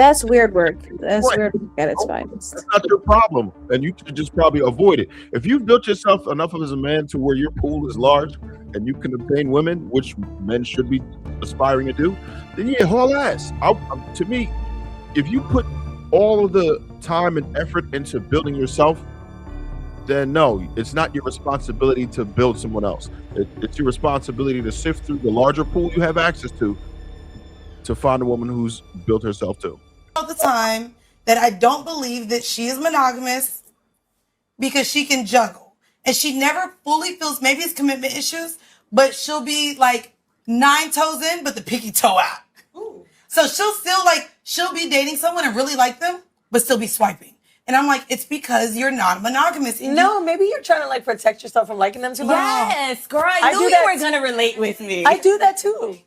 That's weird work. That's Right. weird work at its finest. That's not your problem, and you should just probably avoid it. If you've built yourself enough as a man to where your pool is large and you can obtain women, which men should be aspiring to do, then yeah, haul ass. To me, if you put all of the time and effort into building yourself, then no, it's not your responsibility to build someone else. It's your responsibility to sift through the larger pool you have access to find a woman who's built herself too. All the time that I don't believe that she is monogamous because she can juggle. And she never fully feels, maybe it's commitment issues, but she'll be like 9 toes in, but the pinky toe out. Ooh. So she'll be dating someone and really like them, but still be swiping. And I'm like, it's because you're not monogamous. No, maybe you're trying to like protect yourself from liking them too much. Yes, girl, I knew you were going to relate with me. I do that too.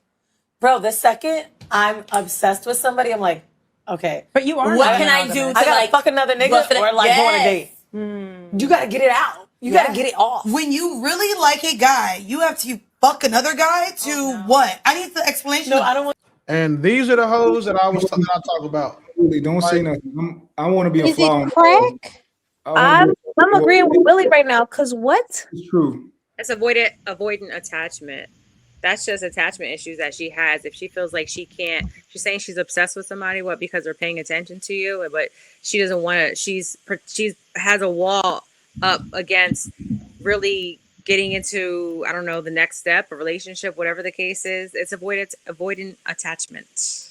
Bro, the second I'm obsessed with somebody, I'm like, okay. But you are. What can I do to I gotta like fuck another nigga or like go on a date? You gotta get it out. You gotta get it off. When you really like a guy, you have to fuck another guy to what? I need the explanation. No, I don't want. And these are the hoes that I talk about. Really, don't say nothing. I want to be a Is fly it crack? I'm agreeing with Willie right now. Cause what? It's true. It's avoidant attachment. That's just attachment issues that she has. If she feels like she can't, she's saying she's obsessed with somebody, what, because they're paying attention to you, but she doesn't want to, she's has a wall up against really getting into, I don't know, the next step, a relationship, whatever the case is. It's avoidant attachment.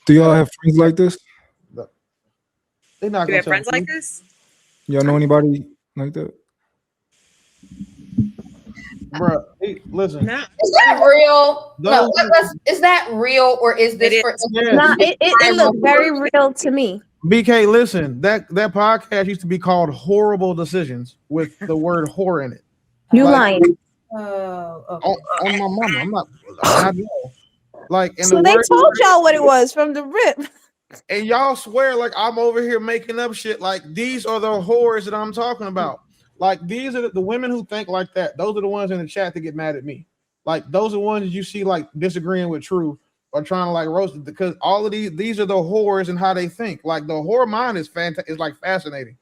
Do y'all have friends like this? They're not Do you have friends like this? Y'all know anybody like that? Bro, hey, listen. No. Is that real? No, is that real or is this for? Nah, it looked very real to me. BK, listen, that podcast used to be called Horrible Decisions with the word whore in it. You lying. Oh, okay. On my mama, I'm not. I know. Like, and So they told y'all what it was from the rip. And y'all swear like I'm over here making up shit. Like, these are the whores that I'm talking about. Like, these are the women who think like that. Those are the ones in the chat that get mad at me. Like, those are the ones you see like disagreeing with True or trying to like roast it, because all of these are the whores and how they think. Like, the whore mind is like fascinating.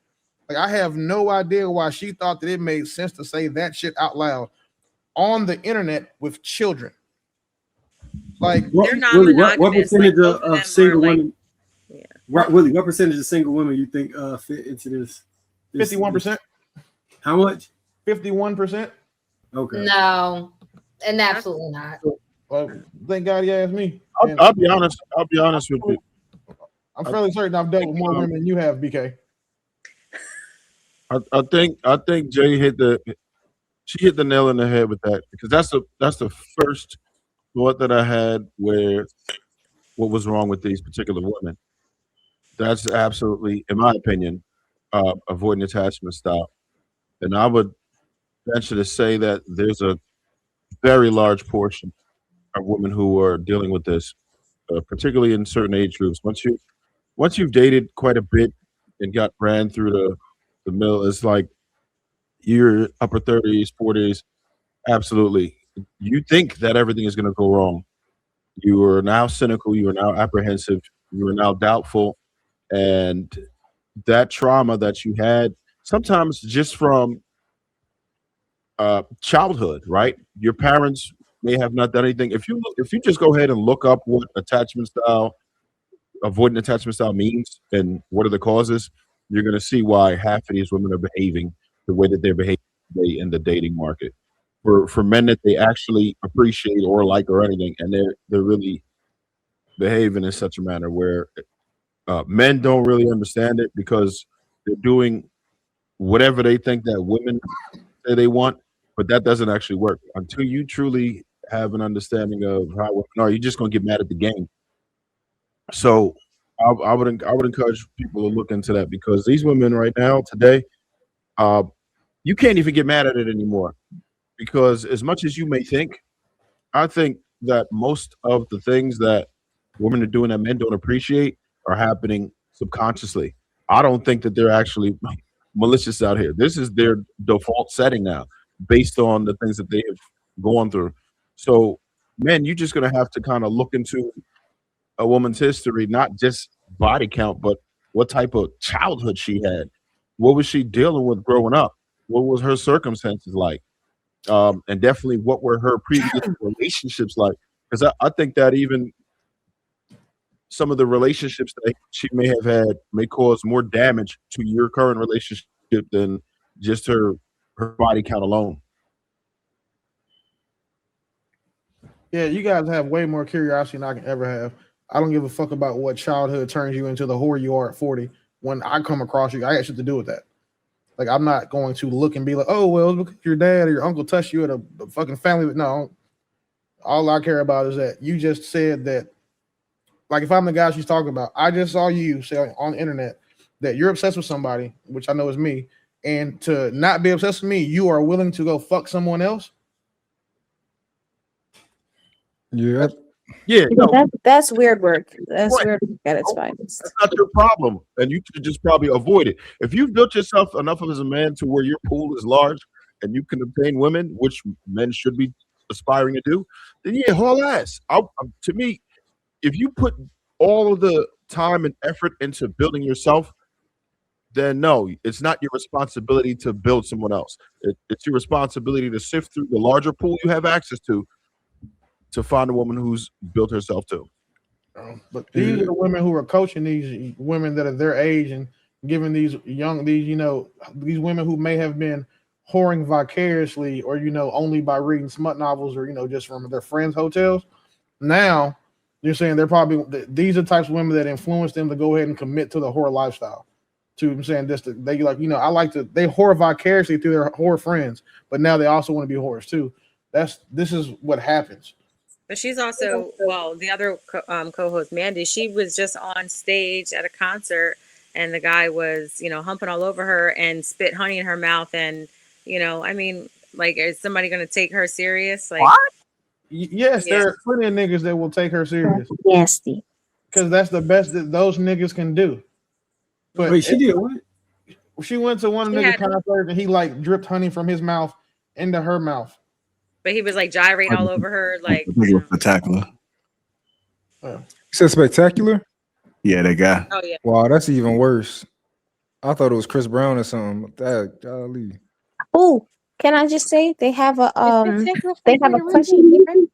Like, I have no idea why she thought that it made sense to say that shit out loud on the internet with children. Like, They're not Willie, monogamous. what percentage like, of single women? Yeah. Right, Willie, what percentage of single women you think fit into this? 51%. How much? 51%. Okay. No, and absolutely not. Well, thank God you asked me. I'll be honest. I'll be honest with you. I'm fairly certain I've dealt with more women than you have, BK. I think Jay hit the nail on the head with that, because that's the first thought that I had where what was wrong with these particular women. That's absolutely, in my opinion, avoidant attachment style. And I would venture to say that there's a very large portion of women who are dealing with this, particularly in certain age groups. Once you've dated quite a bit and got ran through the mill, it's like you're upper 30s, 40s. Absolutely, you think that everything is going to go wrong. You are now cynical. You are now apprehensive. You are now doubtful, and that trauma that you had, sometimes just from childhood, right? Your parents may have not done anything. If you just go ahead and look up what avoidant attachment style means and what are the causes, you're going to see why half of these women are behaving the way that they're behaving today in the dating market. For men that they actually appreciate or like or anything, and they're really behaving in such a manner where men don't really understand it, because they're doing whatever they think that women say they want, but that doesn't actually work. Until you truly have an understanding of how women are, you're just going to get mad at the game. So I would encourage people to look into that, because these women right now today, you can't even get mad at it anymore, because as much as you may think, I think that most of the things that women are doing that men don't appreciate are happening subconsciously. I don't think that they're actually malicious out here. This is their default setting now, based on the things that they have gone through. So, men, you're just going to have to kind of look into a woman's history, not just body count, but what type of childhood she had. What was she dealing with growing up? What was her circumstances like? And definitely what were her previous relationships like? Because I think that even some of the relationships that she may have had may cause more damage to your current relationship than just her body count alone. Yeah, you guys have way more curiosity than I can ever have. I don't give a fuck about what childhood turns you into the whore you are at 40. When I come across you, I got shit to do with that. Like, I'm not going to look and be like, oh, well, look at your dad or your uncle touched you at a fucking family. No, all I care about is that you just said that, like, if I'm the guy she's talking about, I just saw you say on the internet that you're obsessed with somebody, which I know is me, and to not be obsessed with me, you are willing to go fuck someone else. Yeah. Yeah, no, That's weird work. That's right. weird work at its finest. That's not your problem, and you should just probably avoid it. If you've built yourself enough as a man to where your pool is large and you can obtain women, which men should be aspiring to do, then yeah, haul ass. To me, if you put all of the time and effort into building yourself, then no, it's not your responsibility to build someone else. It's your responsibility to sift through the larger pool you have access to find a woman who's built herself too. But these are the women who are coaching these women that are their age and giving these women who may have been whoring vicariously or, only by reading smut novels or, just from their friends' hotels. Now you're saying these are types of women that influence them to go ahead and commit to the whore lifestyle. I'm saying this, they whore vicariously through their whore friends, but now they also want to be whores too. This is what happens. But she's also, the other co-host, Mandy, she was just on stage at a concert and the guy was, humping all over her and spit honey in her mouth. And, is somebody going to take her serious? Like, what? Yes, there are plenty of niggas that will take her serious. Nasty. Because that's the best that those niggas can do. But wait, she did what? She went to one nigga concert and he dripped honey from his mouth into her mouth. But he was gyrating all over her, spectacular. You said spectacular? Yeah, that guy. Oh yeah. Wow, that's even worse. I thought it was Chris Brown or something. Golly. Oh, can I just say they have a question here?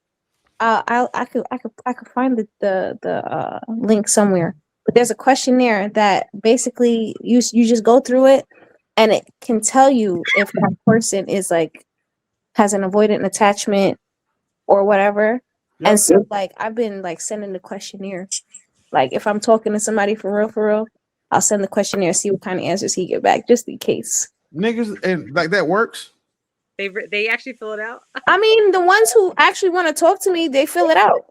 I could find the link somewhere. But there's a questionnaire that basically you just go through it and it can tell you if that person is has an avoidant attachment or whatever. Yep. And so I've been sending the questionnaire. If I'm talking to somebody for real, I'll send the questionnaire, see what kind of answers he get back, just in case. Niggas and that works. They actually fill it out. I mean, the ones who actually want to talk to me, they fill it out.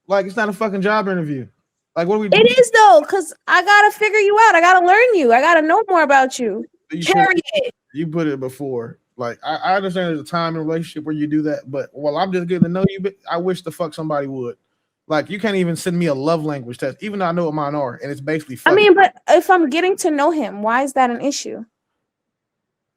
It's not a fucking job interview. What are we doing? It is though, because I gotta figure you out. I gotta learn you. I gotta know more about you. Period. You put it before. I understand there's a time in a relationship where you do that, but while I'm just getting to know you, I wish the fuck somebody would. You can't even send me a love language test, even though I know what mine are, and it's basically fucking. But if I'm getting to know him, why is that an issue?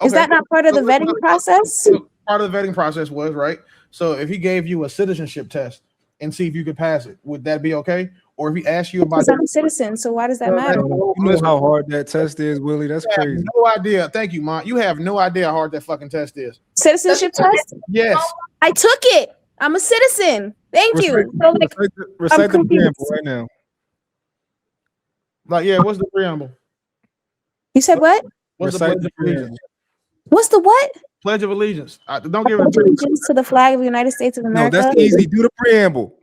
Okay. Is that not part of the vetting process? Part of the vetting process was, right? So if he gave you a citizenship test and see if you could pass it, would that be okay? Or if he asked you about, I'm a citizen, so why does that matter? You know how hard that test is, Willie? That's crazy. No idea. Thank you, Mom. You have no idea how hard that fucking test is. Citizenship test? Yes. I took it. I'm a citizen. Thank you. So recite the preamble right now. What's the preamble? You said what? What's the Pledge of Allegiance? What's the what? Pledge of Allegiance. Don't give it allegiance to the flag of the United States of America. No, that's easy. Do the preamble.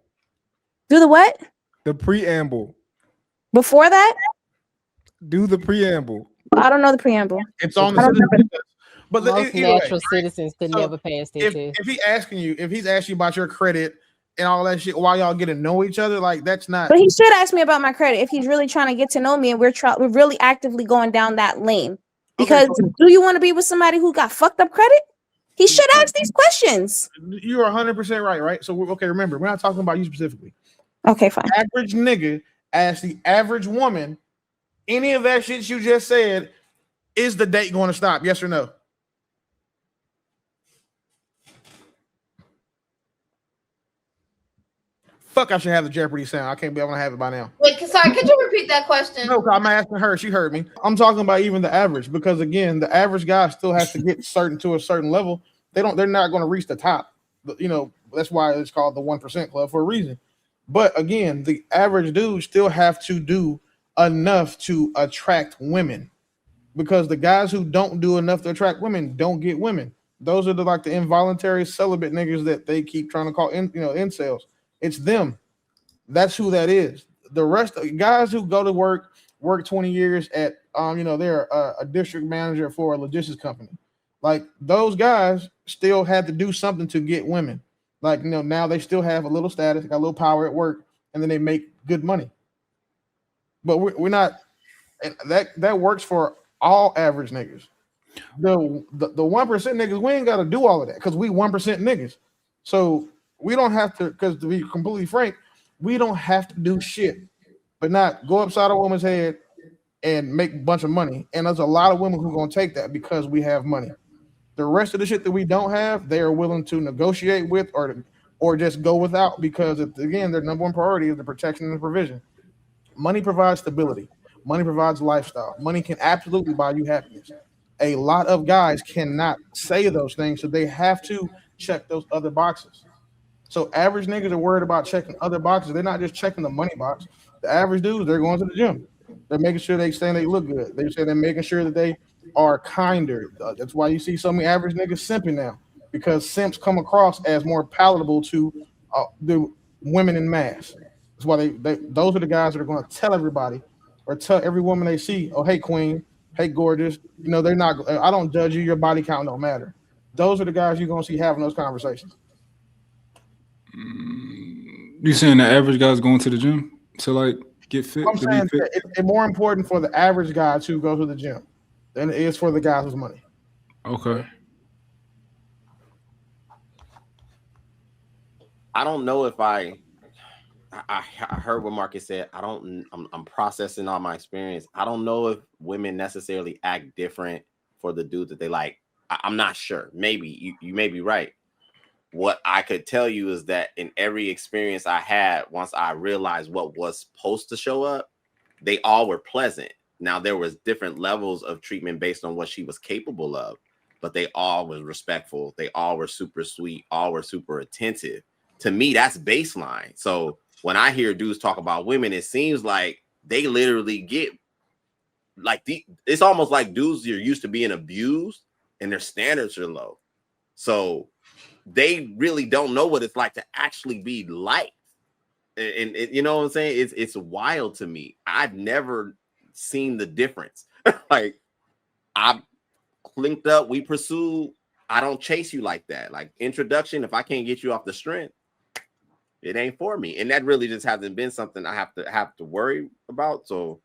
Do the what? The preamble. Before that? Do the preamble. I don't know the preamble. It's on the citizenship test. But most natural citizens could never pass that test. If he's asking you about your credit and all that shit while y'all get to know each other, that's not. But he should ask me about my credit if he's really trying to get to know me and we're really actively going down that lane. Because do you want to be with somebody who got fucked up credit? He should ask these questions. You are 100% right? So remember, we're not talking about you specifically. Okay, fine. Average nigga ask the average woman any of that shit you just said. Is the date going to stop? Yes or no? fuck I should have the Jeopardy sound. I can't be able to have it by now. Wait, sorry, could you repeat that question? No, I'm asking her. She heard me. I'm talking about even the average, because again, the average guy still has to get to a certain level. They're not going to reach the top. You know, that's why it's called the 1% club for a reason. But again, the average dude still have to do enough to attract women, because the guys who don't do enough to attract women don't get women. Those are the involuntary celibate niggas that they keep trying to call incels. It's them. That's who that is. The rest of guys who go to work 20 years at they're a district manager for a logistics company. Like, those guys still had to do something to get women. Like, now they still have a little status, got a little power at work, and then they make good money. But we're not. That works for all average niggas. The 1% niggas, we ain't got to do all of that, because we 1% niggas. So we don't have to, because to be completely frank, we don't have to do shit but not go upside a woman's head and make a bunch of money. And there's a lot of women who are going to take that because we have money. The rest of the shit that we don't have, they are willing to negotiate with or just go without, because again, their number one priority is the protection and the provision. Money provides stability. Money provides lifestyle. Money can absolutely buy you happiness. A lot of guys cannot say those things, so they have to check those other boxes. So average niggas are worried about checking other boxes. They're not just checking the money box. The average dudes, they're going to the gym. They're making sure they look good. They're making sure that they are kinder. That's why you see so many average niggas simping now, because simps come across as more palatable to the women in mass. That's why those are the guys that are going to tell everybody, or tell every woman they see, oh, hey, queen, hey, gorgeous. They're not. I don't judge you. Your body count don't matter. Those are the guys you're going to see having those conversations. You saying the average guy's going to the gym to get fit? I'm saying it's more important for the average guy to go to the gym than it is for the guys with money. Okay. I don't know if I heard what Marcus said. I'm processing all my experience. I don't know if women necessarily act different for the dude that they like. I'm not sure. Maybe you may be right. What I could tell you is that in every experience I had, once I realized what was supposed to show up, they all were pleasant. Now, there was different levels of treatment based on what she was capable of, but they all were respectful. They all were super sweet. All were super attentive. To me, that's baseline. So when I hear dudes talk about women, it seems like they literally get it's almost like dudes are used to being abused and their standards are low. So they really don't know what it's like to actually be liked. And you know what I'm saying? It's wild to me. I've never seen the difference. Like, I've linked up, we pursue. I don't chase you like that. Like, introduction, if I can't get you off the strength, it ain't for me. And that really just hasn't been something I have to worry about. So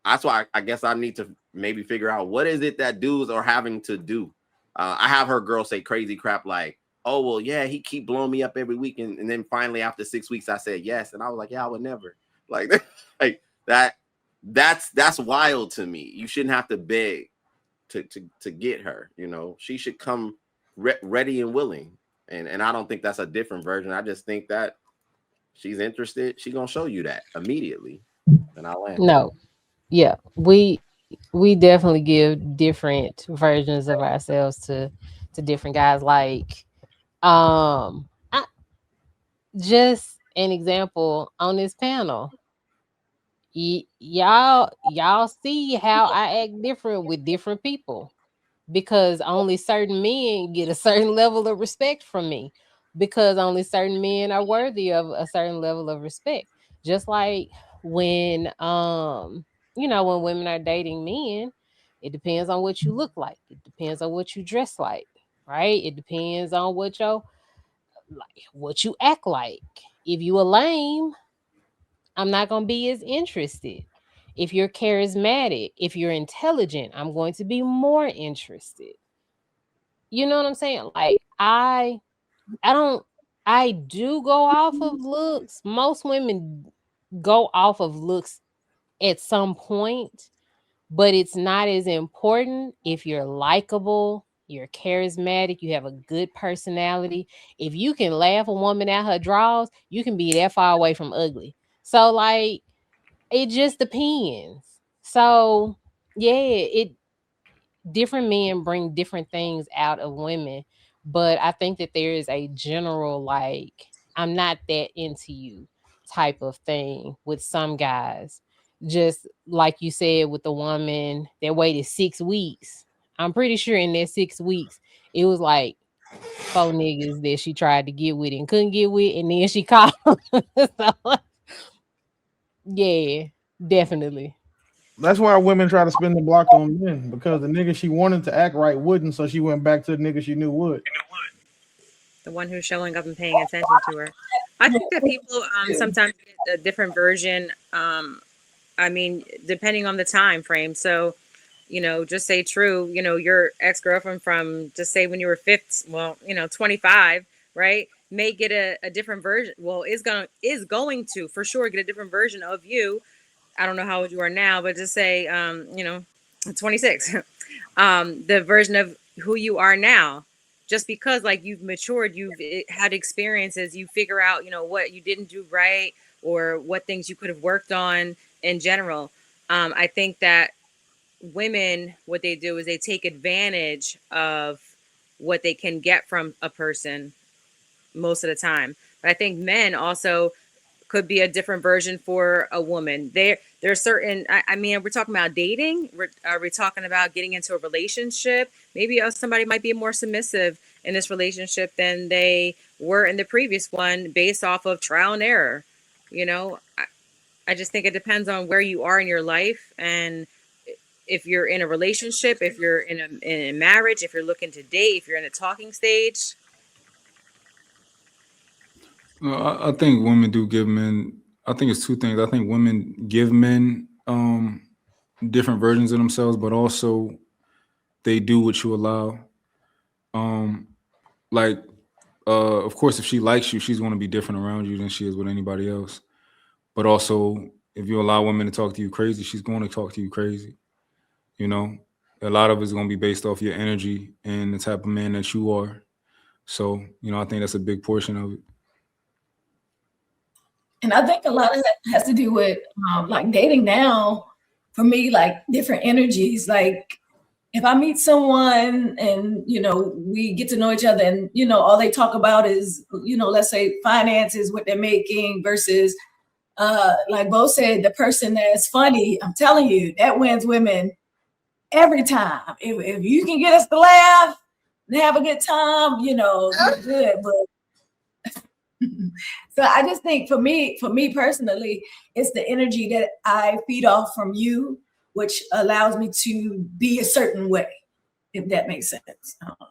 that's why I guess I need to maybe figure out what is it that dudes are having to do. I have heard girls say crazy crap like, oh, well, yeah, he keep blowing me up every week. And then finally, after 6 weeks, I said yes. And I was like, yeah, I would never. Like that's wild to me. You shouldn't have to beg to get her. She should come ready and willing. And I don't think that's a different version. I just think that she's interested. She's going to show you that immediately. And I'll land. No. Yeah. We definitely give different versions of ourselves to different guys. Like, just an example on this panel. Y'all see how I act different with different people, because only certain men get a certain level of respect from me, because only certain men are worthy of a certain level of respect. Just like when when women are dating men, it depends on what you look like. It depends on what you dress like, right? It depends on what you act like. If you a lame, I'm not going to be as interested. If you're charismatic, if you're intelligent, I'm going to be more interested. You know what I'm saying? Like, I do go off of looks. Most women go off of looks at some point, but it's not as important if you're likable, you're charismatic, you have a good personality. If you can laugh a woman out her drawers, you can be that far away from ugly. So like it just depends. So yeah, it different men bring different things out of women, but I think that there is a general like I'm not that into you type of thing with some guys. Just like you said with the woman that waited 6 weeks. I'm pretty sure in that 6 weeks it was like 4 niggas that she tried to get with and couldn't get with, and then she called. So, yeah, definitely. That's why women try to spin the block on men, because the nigga she wanted to act right wouldn't, so she went back to the nigga she knew would. The one who's showing up and paying attention to her. I think that people sometimes get a different version. I mean, depending on the time frame. So, just say true, your ex-girlfriend from just say when you were 25, right? May get a different version. Well, is going to for sure get a different version of you. I don't know how old you are now, but just say, 26, the version of who you are now, just because like you've matured, you've had experiences, you figure out, what you didn't do right or what things you could have worked on in general. I think that women, what they do is they take advantage of what they can get from a person most of the time. But I think men also could be a different version for a woman. There are certain. I mean, we're talking about dating. Are we talking about getting into a relationship? Maybe somebody might be more submissive in this relationship than they were in the previous one, based off of trial and error. I just think it depends on where you are in your life, and if you're in a relationship, if you're in a marriage, if you're looking to date, if you're in a talking stage. I think women do give men. I think it's two things. I think women give men different versions of themselves, but also they do what you allow. Like, of course, if she likes you, she's going to be different around you than she is with anybody else. But also, if you allow women to talk to you crazy, she's going to talk to you crazy. A lot of it's going to be based off your energy and the type of man that you are. So, I think that's a big portion of it. And I think a lot of that has to do with like dating now. For me, like different energies. Like if I meet someone and we get to know each other, and all they talk about is let's say finances, what they're making, versus like Bo said, the person that's funny. I'm telling you, that wins women every time. If you can get us to laugh and have a good time, you're good. But so I just think for me personally, it's the energy that I feed off from you, which allows me to be a certain way, if that makes sense. I don't know.